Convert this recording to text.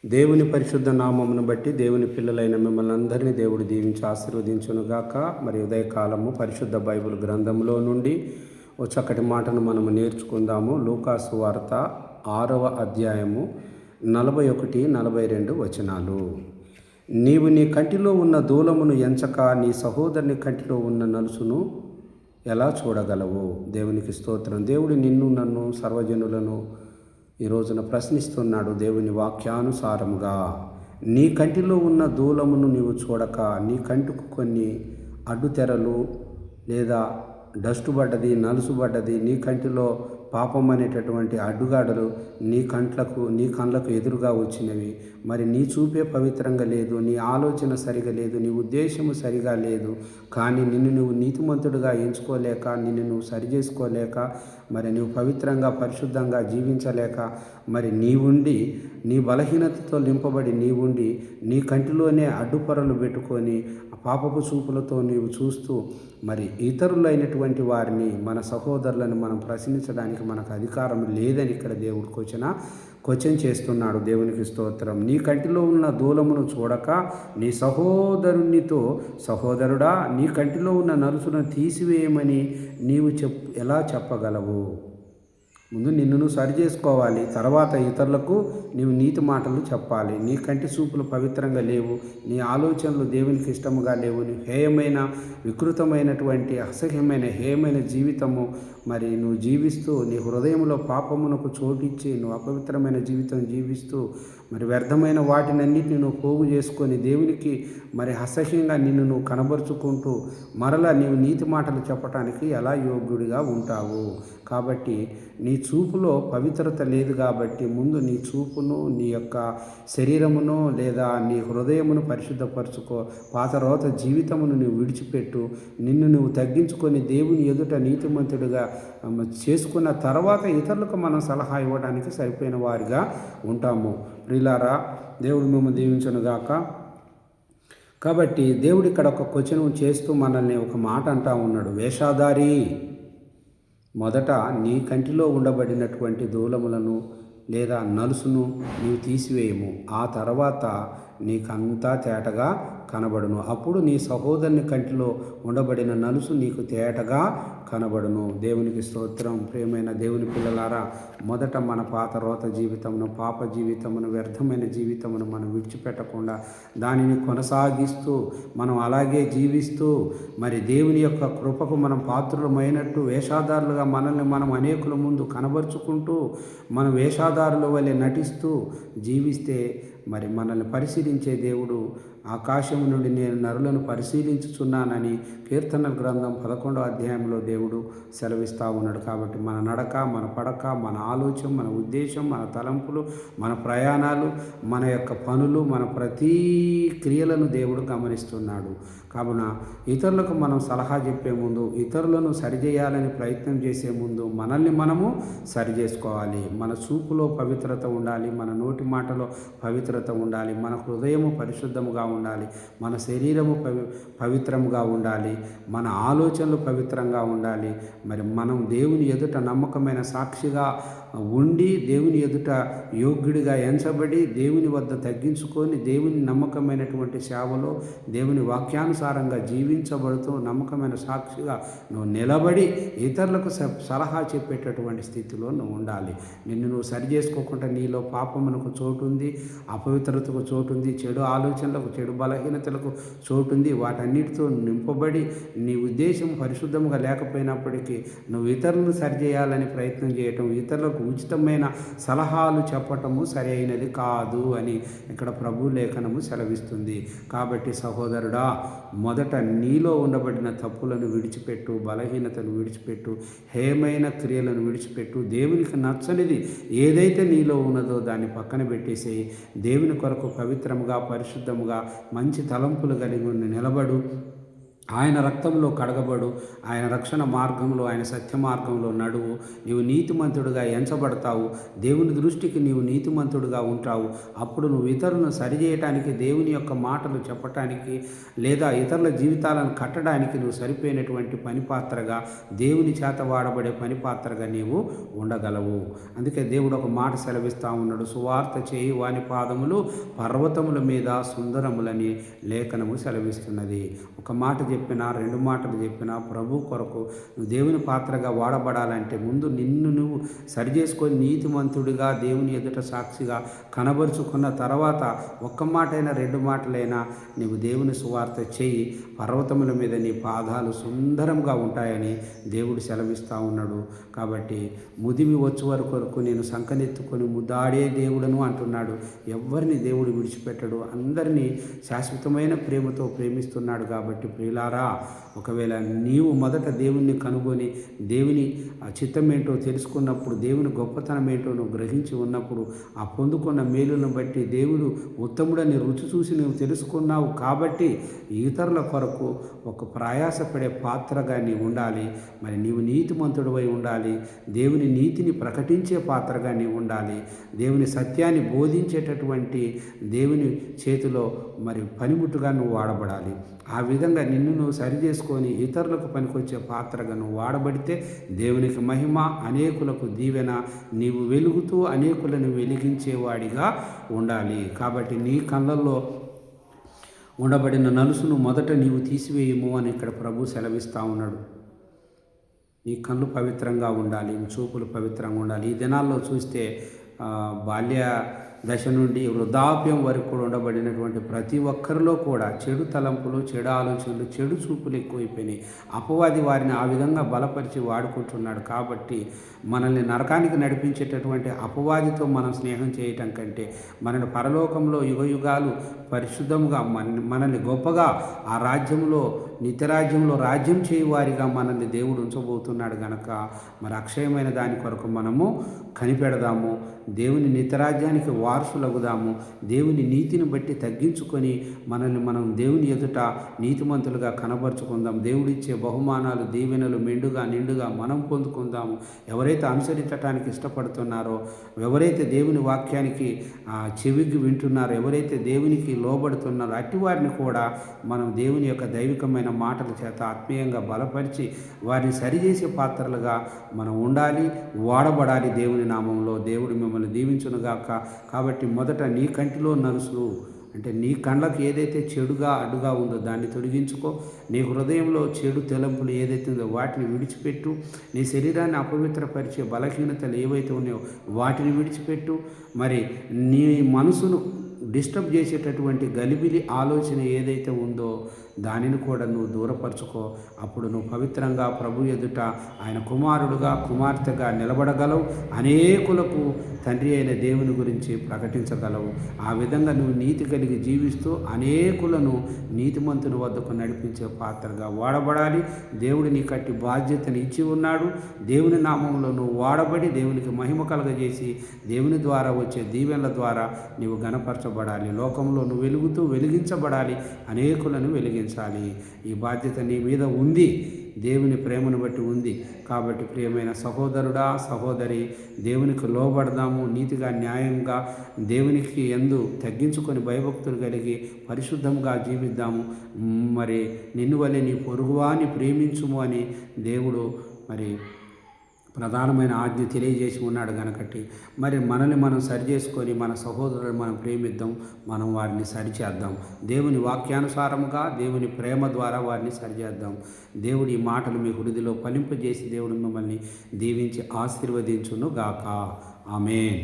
దేవుని పరిశుద్ధ నామమును బట్టి దేవుని పిల్లలైన మిమ్మల్ని అందరినీ దేవుడు దీవించి ఆశీర్వదించునుగాక. మరి ఉదయకాలము పరిశుద్ధ బైబిల్ గ్రంథంలో నుండి ఓ చక్కటి మాటను మనము నేర్చుకుందాము. లూకాసు వార్త 6వ అధ్యాయము 41-42 వచనాలు. నీవు నీ కంటిలో ఉన్న దూలమును ఎంచక నీ సహోదరుని కంటిలో ఉన్న నలుసును ఎలా చూడగలవు? దేవునికి స్తోత్రం. దేవుడు నిన్ను నన్ను సర్వజనులను ఈ రోజున ప్రశ్నిస్తున్నాడు దేవుని వాక్యానుసారముగా. నీ కంటిలో ఉన్న దూలమును నీవు చూడక నీ కంటికి కొన్ని అడ్డుతెరలు లేదా డస్టు పడ్డది, నలుసు పడ్డది, నీ కంటిలో పాపం అనేటటువంటి అడ్డుగాడలు నీ కళ్ళకు ఎదురుగా వచ్చినవి. మరి నీ చూపే పవిత్రంగా లేదు, నీ ఆలోచన సరిగా లేదు, నీ ఉద్దేశము సరిగా లేదు. కానీ నిన్ను నువ్వు నీతిమంతుడిగా ఎంచుకోలేక, నిన్ను నువ్వు సరి చేసుకోలేక, మరి నువ్వు పవిత్రంగా పరిశుద్ధంగా జీవించలేక, మరి నీ బలహీనతతో నింపబడి నీవుండి నీ కంటిలోనే అడ్డుపొరలు పెట్టుకొని పాపపు చూపులతో నీవు చూస్తూ మరి ఇతరులైనటువంటి వారిని, మన సహోదరులను మనం ప్రశ్నించడానికి మనకు అధికారం లేదని ఇక్కడ దేవుడు క్వశ్చన్ చేస్తున్నాడు. దేవునికి స్తోత్రం. నీ కంటిలో ఉన్న దూలమును చూడక నీ సహోదరునితో, సహోదరుడా నీ కంటిలో ఉన్న నలుసును తీసివేయమని నీవు ఎలా చెప్పగలవు? ముందు నిన్ను నువ్వు సరి చేసుకోవాలి, తర్వాత ఇతరులకు నీవు నీతి మాటలు చెప్పాలి. నీ కంటి చూపులు పవిత్రంగా లేవు, నీ ఆలోచనలు దేవునికి ఇష్టముగా లేవు, నీ వికృతమైనటువంటి హేయమైన జీవితము మరి నువ్వు జీవిస్తూ నీ హృదయంలో పాపమునకు చోటిచ్చి నువ్వు అపవిత్రమైన జీవితం జీవిస్తూ మరి వ్యర్థమైన వాటినన్నిటిని నువ్వు పోగు చేసుకొని దేవునికి మరి అసహ్యంగా నిన్ను నువ్వు కనబరుచుకుంటూ మరలా నీవు నీతి మాటలు చెప్పటానికి ఎలా యోగ్యుడిగా ఉంటావు? కాబట్టి నీ చూపులో పవిత్రత లేదు కాబట్టి ముందు నీ చూపును, నీ యొక్క శరీరమును లేదా నీ హృదయమును పరిశుద్ధపరచుకో. పాతరోత జీవితమును నువ్వు విడిచిపెట్టు. నిన్ను నువ్వు తగ్గించుకొని దేవుని ఎదుట నీతిమంతుడిగా చేసుకున్న తర్వాత ఇతరులకు మనం సలహా ఇవ్వడానికి సరిపోయిన వారిగా ఉంటాము. ప్రియులారా, దేవుడు మేము దీవించునుగాక. కాబట్టి దేవుడు ఇక్కడ ఒక క్వశ్చన్ చేస్తూ మనల్ని ఒక మాట అంటా ఉన్నాడు. వేషధారి, మొదట నీ కంటిలో ఉండబడినటువంటి దూలములను లేదా నలుసును నీవు తీసివేయము, ఆ తర్వాత నీకంతా తేటగా కనబడును. అప్పుడు నీ సహోదరుని కంటిలో ఉండబడిన నలుసు నీకు తేటగా కనబడును. దేవునికి స్తోత్రం. ప్రియమైన దేవుని పిల్లలారా, మొదట మన పాత రోత జీవితమును, పాప జీవితమును, వ్యర్థమైన జీవితమును మనం విడిచిపెట్టకుండా దానిని కొనసాగిస్తూ మనం అలాగే జీవిస్తూ మరి దేవుని యొక్క కృపకు మనం పాత్రులమైనట్టు వేషాదారులుగా మనల్ని మనం అనేకుల ముందు కనబరుచుకుంటూ మనం వేషాదారుల వలె నటిస్తూ జీవిస్తే మరి మనల్ని పరిశీలించే దేవుడు ఆకాశము నుండి నేను నరులను పరిశీలించుచున్నానని కీర్తనల గ్రంథం 11వ అధ్యాయంలో దేవుడు సెలవిస్తూ ఉన్నాడు. కాబట్టి మన నడక, మన పడక, మన ఆలోచన, మన ఉద్దేశం, మన తలంపులు, మన ప్రయాణాలు, మన యొక్క పనులు, మన ప్రతీ క్రియలను దేవుడు గమనిస్తున్నాడు. కావున ఇతరులకు మనం సలహా చెప్పే ముందు, ఇతరులను సరిచేయాలని ప్రయత్నం చేసే ముందు మనల్ని మనము సరి చేసుకోవాలి. మన చూపులో పవిత్రత ఉండాలి, మన నోటి మాటలో పవిత్రత ఉండాలి, మన హృదయము పరిశుద్ధముగా ఉండాలి, మన శరీరము పవిత్రముగా ఉండాలి, మన ఆలోచనలు పవిత్రంగా ఉండాలి. మరి మనం దేవుని ఎదుట నమ్మకమైన సాక్షిగా ఉండి దేవుని ఎదుట యోగ్యుడిగా ఎంచబడి దేవుని వద్ద తగ్గించుకొని దేవుని నమ్మకమైనటువంటి సేవలో దేవుని వాక్యానుసారంగా జీవించబడుతూ నమ్మకమైన సాక్షిగా నువ్వు నిలబడి ఇతరులకు సలహా చెప్పేటటువంటి స్థితిలో నువ్వు ఉండాలి. నిన్ను నువ్వు సరి చేసుకోకుండా నీలో పాపమునకు చోటుంది, అపవిత్రతకు చోటుంది, చెడు ఆలోచనలకు, చెడు బలహీనతలకు చోటుంది. వాటన్నిటితో నింపబడి నీ ఉద్దేశం పరిశుద్ధంగా లేకపోయినప్పటికీ నువ్వు ఇతరులను సరిచేయాలని ప్రయత్నం చేయటం, ఇతరులకు ఉచితమైన సలహాలు చెప్పటము సరైనది కాదు అని ఇక్కడ ప్రభు లేఖనము సెలవిస్తుంది. కాబట్టి సహోదరుడా, మొదట నీలో ఉండబడిన తప్పులను విడిచిపెట్టు, బలహీనతను విడిచిపెట్టు, హేయమైన క్రియలను విడిచిపెట్టు. దేవునికి నచ్చనిది ఏదైతే నీలో ఉన్నదో దాన్ని పక్కన పెట్టేసేయి. దేవుని కొరకు పవిత్రముగా, పరిశుద్ధముగా, మంచి తలంపులు కలిగి నిలబడు. ఆయన రక్తంలో కడగబడు, ఆయన రక్షణ మార్గంలో, ఆయన సత్య మార్గంలో నడువు. నీవు నీతిమంతుడిగా ఎంచబడతావు. దేవుని దృష్టికి నీవు నీతిమంతుడిగా ఉంటావు. అప్పుడు నువ్వు ఇతరులను సరిచేయటానికి, దేవుని యొక్క మాటలు చెప్పటానికి, లేదా ఇతరుల జీవితాలను కట్టడానికి నువ్వు సరిపోయినటువంటి పనిపాత్రగా, దేవుని చేత వాడబడే పనిపాత్రగా నీవు ఉండగలవు. అందుకే దేవుడు ఒక మాట సెలవిస్తూ ఉన్నాడు, సువార్త చేయి వాని పాదములు పర్వతముల మీద సుందరములని లేఖనము సెలవిస్తున్నది. ఒక మాట చెప్పినా, రెండు మాటలు చెప్పినా, ప్రభు కొరకు నువ్వు దేవుని పాత్రగా వాడబడాలంటే ముందు నిన్ను నువ్వు సరిచేసుకొని నీతిమంతుడిగా దేవుని ఎదుట సాక్షిగా కనబరుచుకున్న తర్వాత ఒక్క మాటైనా, రెండు మాటలైనా నీవు దేవుని సువార్త చేయి, పర్వతముల మీద నీ పాదాలు సుందరంగా ఉంటాయని దేవుడు సెలవిస్తూ ఉన్నాడు. కాబట్టి ముదిమి వచ్చే వరకు నేను సంకనెత్తుకొని ముద్దాడే దేవుడను అంటున్నాడు. ఎవరిని దేవుడు విడిచిపెట్టడు, అందరినీ శాశ్వతమైన ప్రేమతో ప్రేమిస్తున్నాడు. కాబట్టి ప్రియులారా, ఒకవేళ నీవు మొదట దేవుణ్ణి కనుగొని దేవుని చిత్తం ఏంటో తెలుసుకున్నప్పుడు, దేవుని గొప్పతనం ఏంటో నువ్వు గ్రహించి ఉన్నప్పుడు, ఆ పొందుకున్న మేలులను బట్టి దేవుడు ఉత్తముడని రుచి చూసి నువ్వు తెలుసుకున్నావు. కాబట్టి ఇతరుల కొరకు ఒక ప్రయాసపడే పాత్రగా నీవు ఉండాలి. మరి నీవు నీతిమంతుడివై ఉండాలి. దేవుని నీతిని ప్రకటించే పాత్రగా నీవు ఉండాలి. దేవుని సత్యాన్ని బోధించేటటువంటి దేవుని చేతిలో మరి పనిముట్టుగా నువ్వు వాడబడాలి. ఆ విధంగా నిన్ను నువ్వు సరి చేసుకొని ఇతరులకు పనికొచ్చే పాత్రగా నువ్వు వాడబడితే దేవునికి మహిమ, అనేకులకు దీవెన. నీవు వెలుగుతూ అనేకులను వెలిగించేవాడిగా ఉండాలి. కాబట్టి నీ కళ్ళల్లో ఉండబడిన నలుసును మొదట నీవు తీసివేయము అని ఇక్కడ ప్రభు సెలవిస్తూ ఉన్నాడు. నీ కళ్ళు పవిత్రంగా ఉండాలి, నీ చూపులు పవిత్రంగా ఉండాలి. ఈ దినాల్లో చూస్తే బాల్య దశ నుండి వృద్ధాప్యం వరకు కూడా ఉండబడినటువంటి ప్రతి ఒక్కరిలో కూడా చెడు తలంపులు, చెడు ఆలోచనలు, చెడు చూపులు ఎక్కువైపోయినాయి. అపవాది వారిని ఆ విధంగా బలపరిచి వాడుకుంటున్నాడు. కాబట్టి మనల్ని నరకానికి నడిపించేటటువంటి అపవాదితో మనం స్నేహం చేయటం కంటే మనల్ని పరలోకంలో యుగయుగాలు పరిశుద్ధంగా మనల్ని గొప్పగా ఆ రాజ్యంలో, నిత్యరాజ్యంలో రాజ్యం చేయవారిగా మనల్ని దేవుడు ఉంచబోతున్నాడు గనక మరి అక్షయమైన దాని కొరకు మనము కనిపెడదాము. దేవుని నిత్యరాజ్యానికి వారసులగుదాము. దేవుని నీతిని బట్టి తగ్గించుకొని మనల్ని మనం దేవుని ఎదుట నీతిమంతులుగా కనబరుచుకుందాం. దేవుడిచ్చే బహుమానాలు, దీవెనలు మెండుగా నిండుగా మనం పొందుకుందాము. ఎవరైతే అనుసరించటానికి ఇష్టపడుతున్నారో, ఎవరైతే దేవుని వాక్యానికి చెవికి వింటున్నారో, ఎవరైతే దేవునికి లోబడుతున్నారో అట్టి వారిని కూడా మనం దేవుని యొక్క దైవికమైన మాటల చేత ఆత్మీయంగా బలపరిచి వారిని సరిచేసే పాత్రలుగా మనం ఉండాలి, వాడబడాలి దేవుని నామంలో. దేవుడు మిమ్మల్ని దీవించునుగాక. కాబట్టి మొదట నీ కంటిలో నలుసు అంటే నీ కళ్ళకు ఏదైతే చెడుగా అడ్డుగా ఉందో దాన్ని తొలగించుకో. నీ హృదయంలో చెడు తలంపులు ఏదైతే ఉందో వాటిని విడిచిపెట్టు. నీ శరీరాన్ని అపవిత్రపరిచే బలహీనతలు ఏవైతే ఉన్నాయో వాటిని విడిచిపెట్టు. మరి నీ మనసును డిస్టర్బ్ చేసేటటువంటి గలిబిలి ఆలోచన ఏదైతే ఉందో దానిని కూడా నువ్వు దూరపరచుకో. అప్పుడు నువ్వు పవిత్రంగా ప్రభు ఎదుట ఆయన కుమారుడుగా, కుమార్తెగా నిలబడగలవు. అనేకులకు తండ్రి అయిన దేవుని గురించి ప్రకటించగలవు. ఆ విధంగా నువ్వు నీతి కలిగి జీవిస్తూ అనేకులను నీతిమంతుని వద్దకు నడిపించే పాత్రగా వాడబడాలి. దేవుడు నీ కట్టి బాధ్యతను ఇచ్చి ఉన్నాడు. దేవుని నామంలో నువ్వు వాడబడి దేవునికి మహిమ కలగజేసి దేవుని ద్వారా వచ్చే దీవెనల ద్వారా నీవు గణపరచబడాలి. లోకంలో నువ్వు వెలుగుతూ వెలిగించబడాలి, అనేకులను వెలిగించాలి. ఈ బాధ్యత నీ మీద ఉంది, దేవుని ప్రేమను బట్టి ఉంది. కాబట్టి ప్రియమైన సహోదరుడా, సహోదరి, దేవునికి లోబడదాము. నీతిగా, న్యాయంగా దేవునికి యందు తగ్గించుకొని భయభక్తులు కలిగి పరిశుద్ధంగా జీవిద్దాము. మరి నిన్ను వలె నీ పొరుగువాని ప్రేమించుము అని దేవుడు మరి ప్రధానమైన ఆజ్ఞ తెలియజేసి ఉన్నాడు కనుకట్టి మరి మనల్ని మనం సరిచేసుకొని మన సహోదరులను మనం ప్రేమిద్దాం, మనం వారిని సరిచేద్దాం. దేవుని వాక్యానుసారముగా దేవుని ప్రేమ ద్వారా వారిని సరిచేద్దాం. దేవుడి ఈ మాటలు మీ హృదయలో ఫలింపజేసి దేవుడు మిమ్మల్ని దీవించి ఆశీర్వదించును గాక. ఆమేన్.